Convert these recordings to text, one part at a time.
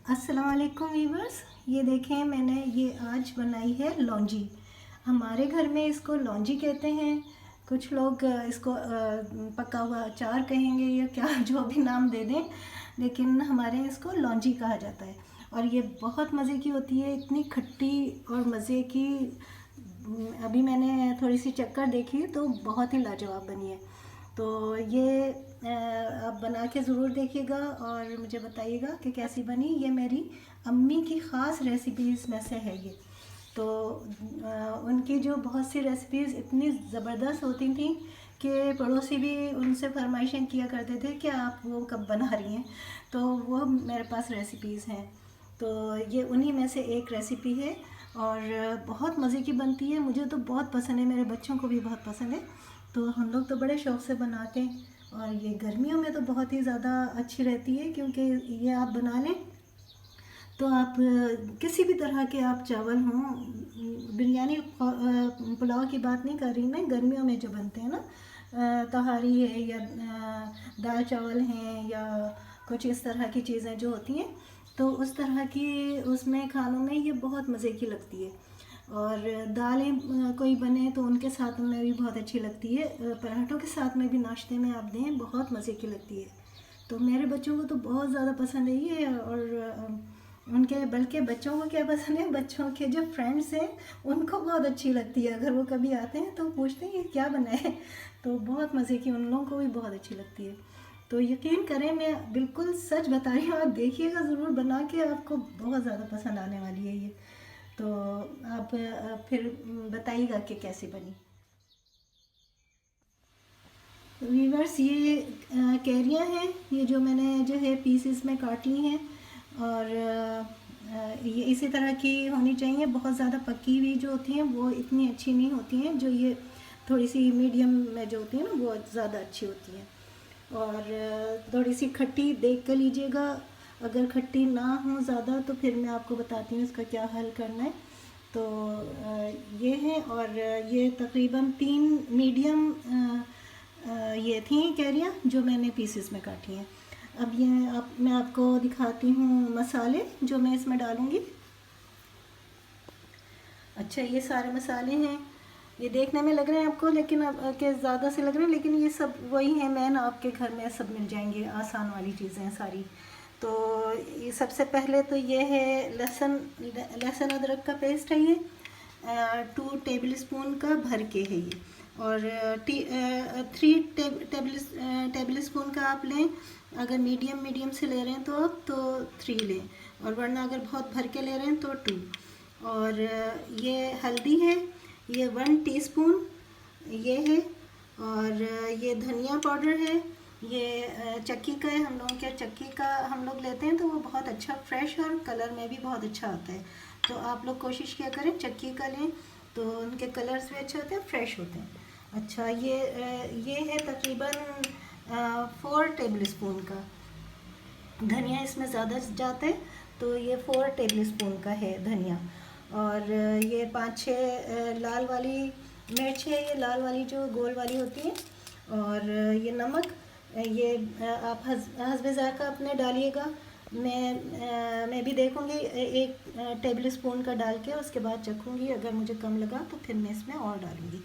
अस्सलाम वालेकुम वीवर्स। ये देखें, मैंने ये आज बनाई है लौंजी। हमारे घर में इसको लौंजी कहते हैं। कुछ लोग इसको पका हुआ अचार कहेंगे या क्या जो भी नाम दे दें, लेकिन हमारे यहाँ इसको लौंजी कहा जाता है। और ये बहुत मज़े की होती है, इतनी खट्टी और मज़े की। अभी मैंने थोड़ी सी चक्कर देखी तो बहुत ही लाजवाब बनी है। तो ये आप बना के ज़रूर देखिएगा और मुझे बताइएगा कि कैसी बनी। ये मेरी अम्मी की ख़ास रेसिपीज़ में से है ये। तो उनकी जो बहुत सी रेसिपीज़ इतनी ज़बरदस्त होती थी कि पड़ोसी भी उनसे फरमाइशें किया करते थे कि आप वो कब बना रही हैं। तो वो मेरे पास रेसिपीज़ हैं। तो ये उन्हीं में से एक रेसिपी है और बहुत मज़े की बनती है। मुझे तो बहुत पसंद है, मेरे बच्चों को भी बहुत पसंद है। तो हम लोग तो बड़े शौक़ से बनाते हैं और ये गर्मियों में तो बहुत ही ज़्यादा अच्छी रहती है, क्योंकि ये आप बना लें तो आप किसी भी तरह के आप चावल हों, बिरयानी पुलाव की बात नहीं कर रही मैं, गर्मियों में जो बनते हैं ना, तहारी है या दाल चावल हैं या कुछ इस तरह की चीज़ें जो होती हैं, तो उस तरह की उसमें खानों में ये बहुत मज़े की लगती है। और दालें कोई बने तो उनके साथ में भी बहुत अच्छी लगती है। पराठों के साथ में भी नाश्ते में आप दें, बहुत मज़े की लगती है। तो मेरे बच्चों को तो बहुत ज़्यादा पसंद है ये। और उनके बल्कि बच्चों को क्या पसंद है, बच्चों के जो फ्रेंड्स हैं उनको बहुत अच्छी लगती है। अगर वो कभी आते हैं तो पूछते हैं ये क्या बना है, तो बहुत मज़े की, उन लोगों को भी बहुत अच्छी लगती है। तो यकीन करें, मैं बिल्कुल सच बता रही हूँ, आप देखिएगा ज़रूर बना के, आपको बहुत ज़्यादा पसंद आने वाली है ये। तो आप फिर बताइएगा कि कैसी बनी। वीवर्स, ये कैरियाँ हैं, ये जो मैंने जो है पीसेस में काट ली हैं। और ये इसी तरह की होनी चाहिए। बहुत ज़्यादा पकी हुई जो होती हैं वो इतनी अच्छी नहीं होती हैं। जो ये थोड़ी सी मीडियम में जो होती हैं ना, वो ज़्यादा अच्छी होती हैं। और थोड़ी सी खट्टी देख कर लीजिएगा। अगर खट्टी ना हो ज़्यादा तो फिर मैं आपको बताती हूँ इसका क्या हल करना है। तो ये है। और ये तकरीबन 3 मीडियम ये थी कैरियाँ जो मैंने पीसेस में काटी हैं। अब ये मैं आपको दिखाती हूँ मसाले जो मैं इसमें डालूँगी। अच्छा, ये सारे मसाले हैं। ये देखने में लग रहे हैं आपको लेकिन अब के ज़्यादा से लग रहे हैं, लेकिन ये सब वही हैं। मैन आपके घर में सब मिल जाएंगे, आसान वाली चीज़ें हैं सारी। तो ये सबसे पहले तो ये है लहसुन अदरक का पेस्ट है। ये 2 टेबल स्पून का भर के है ये। और 3 टेबल स्पून का आप लें। अगर मीडियम से ले रहे हैं तो आप 3 लें, और वरना अगर बहुत भर के ले रहे हैं तो 2। और ये हल्दी है, ये 1 टीस्पून ये है। और ये धनिया पाउडर है, ये चक्की का है। हम लोगों के चक्की का हम लोग लेते हैं तो वो बहुत अच्छा फ्रेश और कलर में भी बहुत अच्छा आता है। तो आप लोग कोशिश किया करें चक्की का लें, तो उनके कलर्स भी अच्छे होते हैं, फ्रेश होते हैं। अच्छा, ये है तकरीबन 4 टेबल स्पून का। धनिया इसमें ज़्यादा जाता है, तो ये 4 टेबल स्पून का है धनिया। और ये 5-6 लाल वाली मिर्च है, ये लाल वाली जो गोल वाली होती है। और ये नमक, ये आप हस्बे ज़ायक़ा अपने डालिएगा। मैं भी देखूँगी 1 टेबल स्पून का डाल के, उसके बाद चखूँगी। अगर मुझे कम लगा तो फिर मैं इसमें और डालूँगी।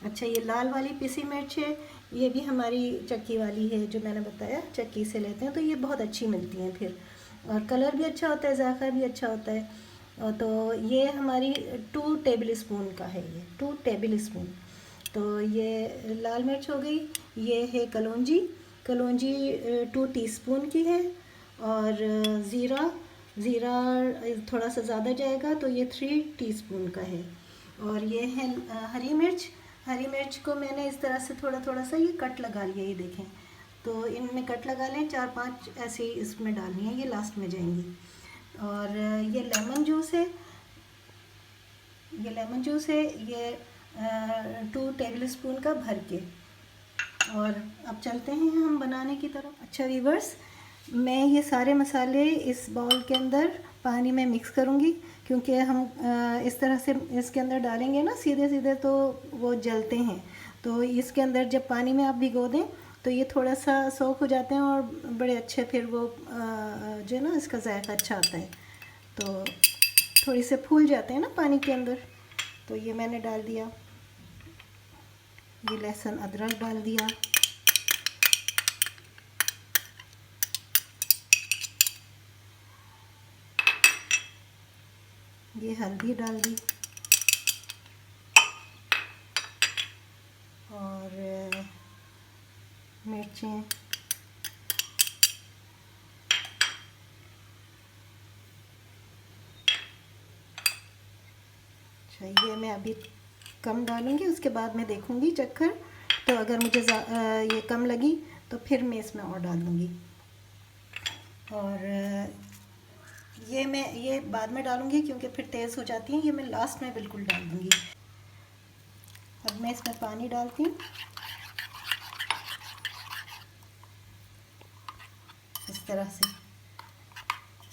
अच्छा, ये लाल वाली पिसी मिर्च है, ये भी हमारी चक्की वाली है, जो मैंने बताया चक्की से लेते हैं, तो ये बहुत अच्छी मिलती हैं फिर। और कलर भी अच्छा होता है, जायका भी अच्छा होता है। तो ये हमारी 2 टेबल स्पून का है, ये 2 टेबल स्पून। तो ये लाल मिर्च हो गई। ये है कलौंजी 2 टीस्पून की है। और ज़ीरा थोड़ा सा ज़्यादा जाएगा, तो ये 3 टीस्पून का है। और ये है हरी मिर्च को मैंने इस तरह से थोड़ा सा ये कट लगा लिया, ये देखें। तो इनमें कट लगा लें, 4-5 ऐसे इसमें डालनी है, ये लास्ट में जाएंगी। और ये लेमन जूस है, ये 2 टेबल स्पून का भर के। और अब चलते हैं हम बनाने की तरफ। अच्छा वीवर्स, मैं ये सारे मसाले इस बाउल के अंदर पानी में मिक्स करूँगी, क्योंकि हम इस तरह से इसके अंदर डालेंगे ना सीधे सीधे तो वो जलते हैं। तो इसके अंदर जब पानी में आप भिगो दें तो ये थोड़ा सा सोख हो जाते हैं और बड़े अच्छे फिर वो जो है ना इसका जायका अच्छा आता है। तो थोड़ी से फूल जाते हैं ना पानी के अंदर। तो ये मैंने डाल दिया, ये लहसुन अदरक डाल दिया, ये हल्दी डाल दी और मिर्चें, अच्छा ये मैं अभी कम डालूँगी, उसके बाद मैं देखूँगी चक्कर, तो अगर मुझे ये कम लगी तो फिर मैं इसमें और डाल दूँगी। और ये बाद में डालूँगी क्योंकि फिर तेज़ हो जाती है, ये मैं लास्ट में बिल्कुल डाल दूँगी। अब मैं इसमें पानी डालती हूँ इस तरह से।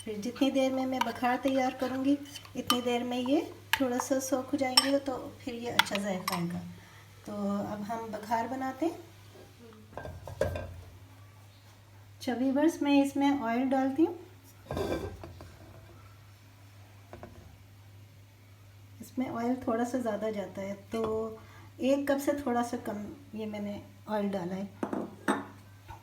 फिर जितनी देर में मैं बघार तैयार करूँगी इतनी देर में ये थोड़ा सा सोख हो जाएंगे, तो फिर ये अच्छा जायका आएगा। तो अब हम बघार बनाते हैं। अच्छा व्यूअर्स, मैं इसमें ऑयल डालती हूँ। इसमें ऑयल थोड़ा सा ज़्यादा जाता है, तो 1 कप से थोड़ा सा कम ये मैंने ऑयल डाला है,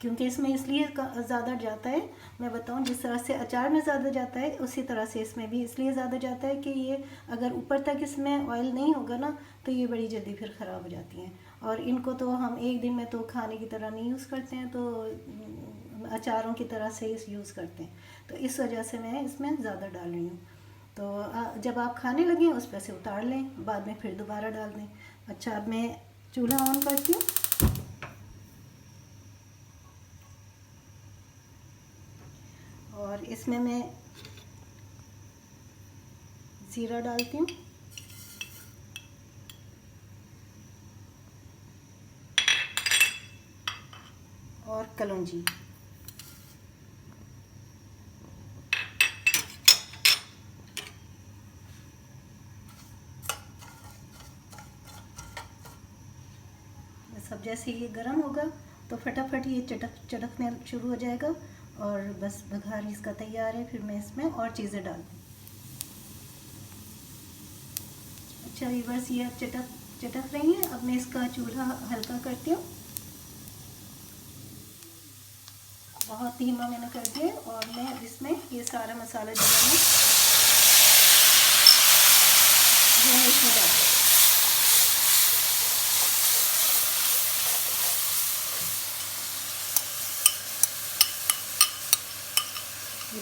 क्योंकि इसमें इसलिए ज़्यादा जाता है, मैं बताऊं, जिस तरह से अचार में ज़्यादा जाता है उसी तरह से इसमें भी इसलिए ज़्यादा जाता है कि ये अगर ऊपर तक इसमें ऑयल नहीं होगा ना तो ये बड़ी जल्दी फिर ख़राब हो जाती हैं। और इनको तो हम एक दिन में तो खाने की तरह नहीं यूज़ करते हैं, तो अचारों की तरह से इस यूज़ करते हैं, तो इस वजह से मैं इसमें ज़्यादा डाल रही हूँ। तो जब आप खाने लगें उस पर से उतार लें, बाद में फिर दोबारा डाल दें। अच्छा, अब मैं चूल्हा ऑन करती हूँ और इसमें मैं ज़ीरा डालती हूँ और कलौंजी। सब जैसे ये गर्म होगा तो फटाफट ये चटकने शुरू हो जाएगा और बस बघार इसका तैयार है। फिर मैं इसमें और चीज़ें डाल दूँ। अच्छा व्यूअर्स, ये अब चटक रही है। अब मैं इसका चूल्हा हल्का करती हूँ, बहुत धीमा मैंने कर दिया, और मैं इसमें ये सारा मसाला जो है इसमें डाल दूँ।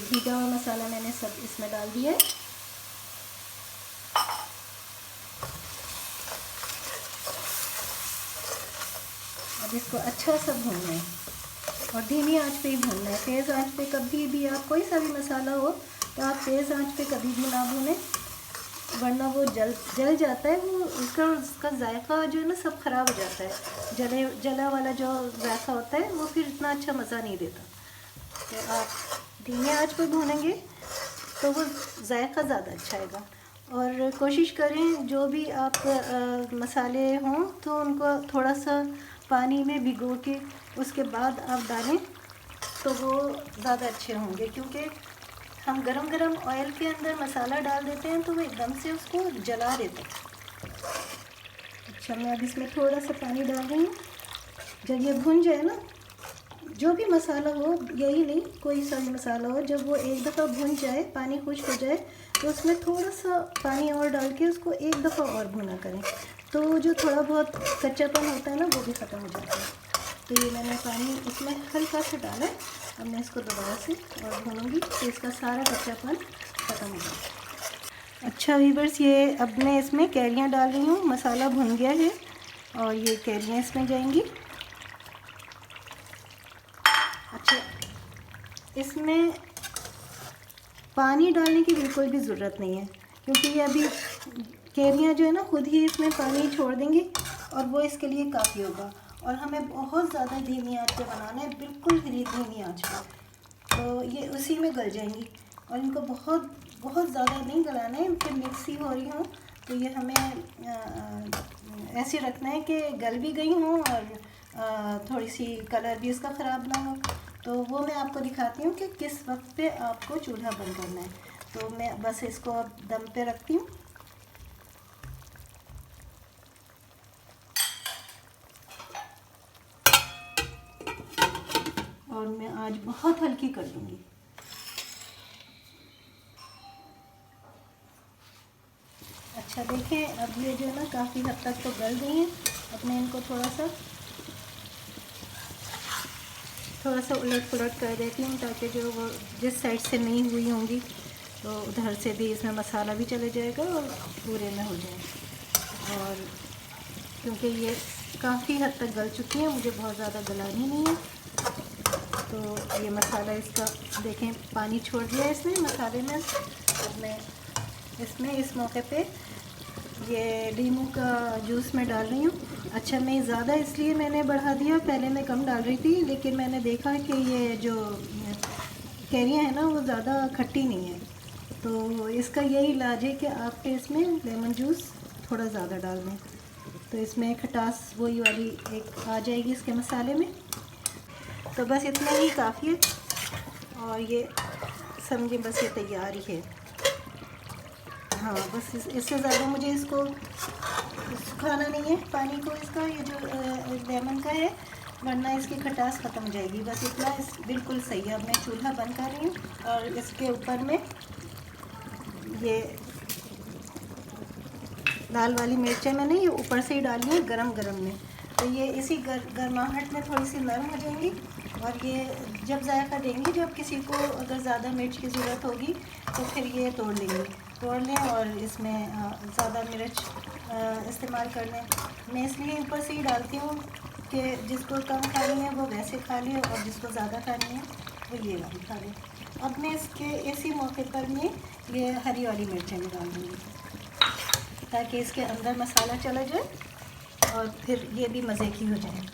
भीगा हुआ मसाला मैंने सब इसमें डाल दिया है। अब इसको अच्छा सा भूनना है और धीमी आंच पे ही भूनना है। तेज़ आंच पे कभी भी आप कोई सा भी मसाला हो तो आप तेज़ आंच पे कभी भी ना भूनें, वरना वो जल जाता है, वो उसका जायका जो है ना सब ख़राब हो जाता है। जला वाला जो जायका होता है वो फिर इतना अच्छा मज़ा नहीं देता। तो आप धीमे आंच पे भूनेंगे तो वो जायका ज़्यादा अच्छा आएगा। और कोशिश करें जो भी आप मसाले हों तो उनको थोड़ा सा पानी में भिगो के उसके बाद आप डालें तो वो ज़्यादा अच्छे होंगे, क्योंकि हम गरम गरम ऑयल के अंदर मसाला डाल देते हैं तो वो एकदम से उसको जला देते हैं। अच्छा, मैं अब इसमें थोड़ा सा पानी डाल रही हूँ। जब ये भुन जाए ना, जो भी मसाला हो, यही नहीं कोई सा भी मसाला हो, जब वो एक दफ़ा भुन जाए, पानी खुश्क हो जाए, तो उसमें थोड़ा सा पानी और डाल के उसको एक दफ़ा और भुना करें, तो जो थोड़ा बहुत कच्चापन होता है ना वो भी ख़त्म हो जाता है। तो ये मैंने पानी इसमें हल्का सा डाला है। अब मैं इसको दोबारा से और भूनूंगी तो इसका सारा कच्चापन ख़त्म हो जाएगा। अच्छा व्यूअर्स, ये अब मैं इसमें कैरियाँ डाल रही हूँ। मसाला भुन गया है और ये कैरियाँ इसमें जाएंगी। अच्छा, इसमें पानी डालने की बिल्कुल भी ज़रूरत नहीं है, क्योंकि ये अभी कैरियाँ जो है ना खुद ही इसमें पानी छोड़ देंगी और वो इसके लिए काफ़ी होगा। और हमें बहुत ज़्यादा धीमी आंच पे बनाना है, बिल्कुल धीमी आंच पे, तो ये उसी में गल जाएंगी। और इनको बहुत ज़्यादा नहीं गलाना है, इनकी मिक्सी हो रही हो तो ये हमें ऐसे रखना है कि गल भी गई हों और थोड़ी सी कलर भी इसका ख़राब ना हो। तो वो मैं आपको दिखाती हूँ कि किस वक्त पे आपको चूल्हा बंद करना है। तो मैं बस इसको अब दम पे रखती हूँ। और मैं आज बहुत हल्की कर दूँगी। अच्छा देखें, अब ये जो है ना काफ़ी हद तक तो गल गई हैं। अब मैं इनको थोड़ा सा उलट पुलट कर देती हूँ, ताकि जो वो जिस साइड से नहीं हुई होंगी तो उधर से भी इसमें मसाला भी चले जाएगा और पूरे में हो जाए। और क्योंकि ये काफ़ी हद तक गल चुकी है, मुझे बहुत ज़्यादा गलानी नहीं है। तो ये मसाला इसका देखें पानी छोड़ दिया है इसने मसाले में। अब मैं इसमें इस मौके पे ये नींबू का जूस मैं डाल रही हूँ। अच्छा, मैं ज़्यादा इसलिए मैंने बढ़ा दिया, पहले मैं कम डाल रही थी, लेकिन मैंने देखा कि ये जो कैरियाँ हैं ना वो ज़्यादा खट्टी नहीं है। तो इसका यही इलाज है कि आप इसमें लेमन जूस थोड़ा ज़्यादा डाल दें, तो इसमें खटास वही वाली एक आ जाएगी इसके मसाले में। तो बस इतना ही काफ़ी है और ये समझिए बस ये तैयार ही है। हाँ, बस इससे ज़्यादा मुझे इसको सुखाना नहीं है पानी को इसका, ये जो लेमन का है, वरना इसकी खटास ख़त्म हो जाएगी। बस इतना बिल्कुल सही है। अब मैं चूल्हा बंद कर रही हूँ और इसके ऊपर में ये लाल वाली मिर्चें मैंने ये ऊपर से ही डाली हैं गरम गरम में। तो ये इसी गर्माहट में थोड़ी सी नरम हो जाएंगी और ये जब जायका देंगी, जब किसी को अगर ज़्यादा मिर्च की ज़रूरत होगी तो फिर ये तोड़ लें और इसमें ज़्यादा मिर्च इस्तेमाल कर लें। मैं इसलिए ऊपर से ही डालती हूँ कि जिसको कम खानी है वो वैसे खा ले और जिसको ज़्यादा खानी है वो ये वाली खा ले। अब मैं इसके इसी मौके पर मैं ये हरी वाली मिर्चें भी डाल दूँगी, ताकि इसके अंदर मसाला चला जाए और फिर ये भी मज़े की हो जाए।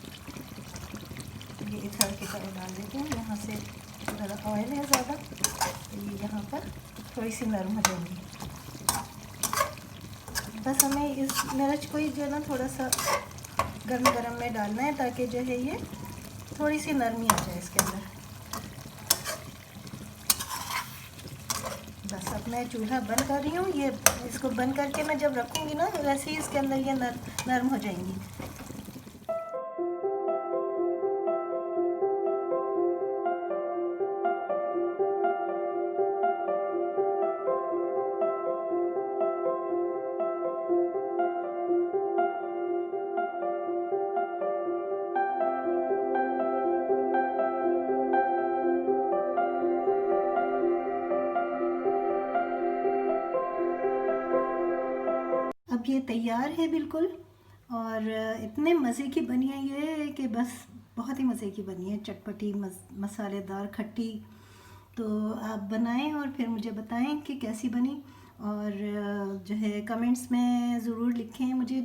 ये इधर की तरह डाल देती हूँ, यहाँ से ज़रा ऑयल है ज़्यादा, ये यहाँ पर थोड़ी सी नरम हो जाएगी। बस हमें इस मिर्च को ही जो है ना थोड़ा सा गर्म गरम में डालना है, ताकि जो है ये थोड़ी सी नरमी आ जाए इसके अंदर। बस अब मैं चूल्हा बंद कर रही हूँ। ये इसको बंद करके मैं जब रखूँगी ना, वैसे ही इसके अंदर ये नरम हो जाएंगी। अब ये तैयार है बिल्कुल, और इतने मज़े की बनी है ये कि बस बहुत ही मज़े की बनी है, चटपटी मसालेदार खट्टी। तो आप बनाएं और फिर मुझे बताएं कि कैसी बनी, और जो है कमेंट्स में ज़रूर लिखें मुझे।